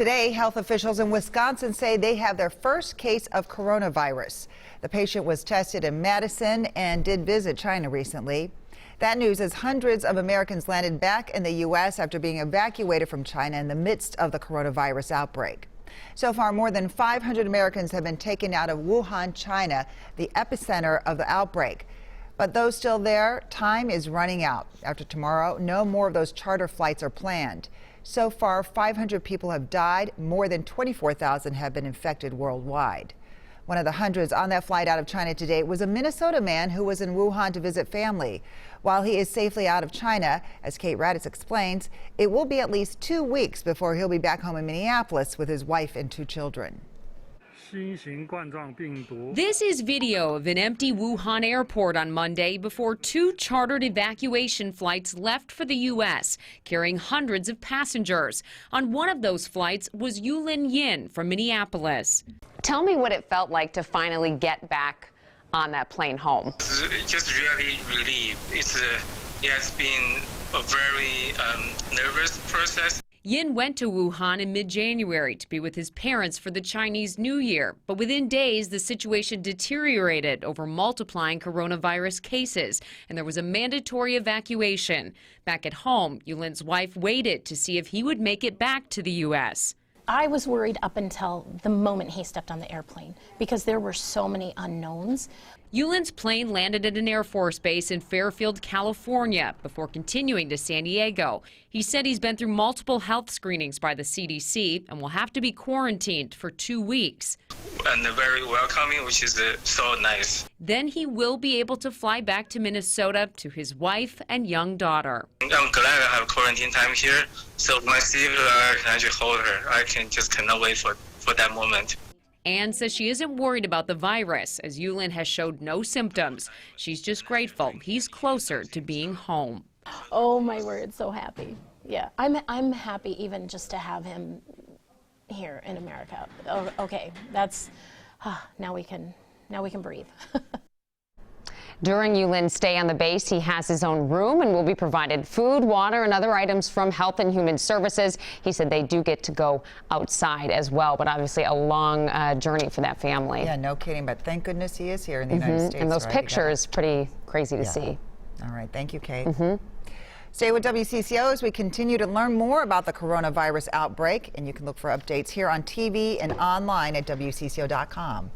Today, health officials in Wisconsin say they have their first case of coronavirus. The patient was tested in Madison and did visit China recently. That news as hundreds of Americans landed back in the U.S. after being evacuated from China in the midst of the coronavirus outbreak. So far, more than 500 Americans have been taken out of Wuhan, China, the epicenter of the outbreak. But those still there, time is running out. After tomorrow, no more of those charter flights are planned. So far, 500 people have died. More than 24,000 have been infected worldwide. One of the hundreds on that flight out of China today was a Minnesota man who was in Wuhan to visit family. While he is safely out of China, as Kate Raddatz explains, it will be at least 2 weeks before he'll be back home in Minneapolis with his wife and 2 children. This is video of an empty Wuhan airport on Monday before 2 chartered evacuation flights left for the U.S., carrying hundreds of passengers. On one of those flights was Yulin from Minneapolis. Tell me what it felt like to finally get back on that plane home. It's just really relieved. It has been a very nervous process. Yin went to Wuhan in mid-January to be with his parents for the Chinese New Year. But within days, the situation deteriorated over multiplying coronavirus cases, and there was a mandatory evacuation. Back at home, Yulin's wife waited to see if he would make it back to the U.S. I was worried up until the moment he stepped on the airplane because there were so many unknowns. Yulin's plane landed at an Air Force base in Fairfield, California, before continuing to San Diego. He said he's been through multiple health screenings by the CDC and will have to be quarantined for 2 weeks. And very welcoming, which is so nice. Then he will be able to fly back to Minnesota to his wife and young daughter. I'm glad I have quarantine time here, so when I see her, I can actually hold her. I cannot wait for that moment. Anne says she isn't worried about the virus, as Yulin has showed no symptoms. She's just grateful he's closer to being home. Oh my word, so happy. Yeah, I'm happy even just to have him here in America. Oh, okay, that's now we can breathe. During Yulin's stay on the base, he has his own room and will be provided food, water, and other items from Health and Human Services. He said they do get to go outside as well, but obviously a long journey for that family. Yeah, no kidding, but thank goodness he is here in the United States. And those right? pictures, pretty crazy to see. All right, thank you, Kate. Stay with WCCO as we continue to learn more about the coronavirus outbreak, and you can look for updates here on TV and online at WCCO.com.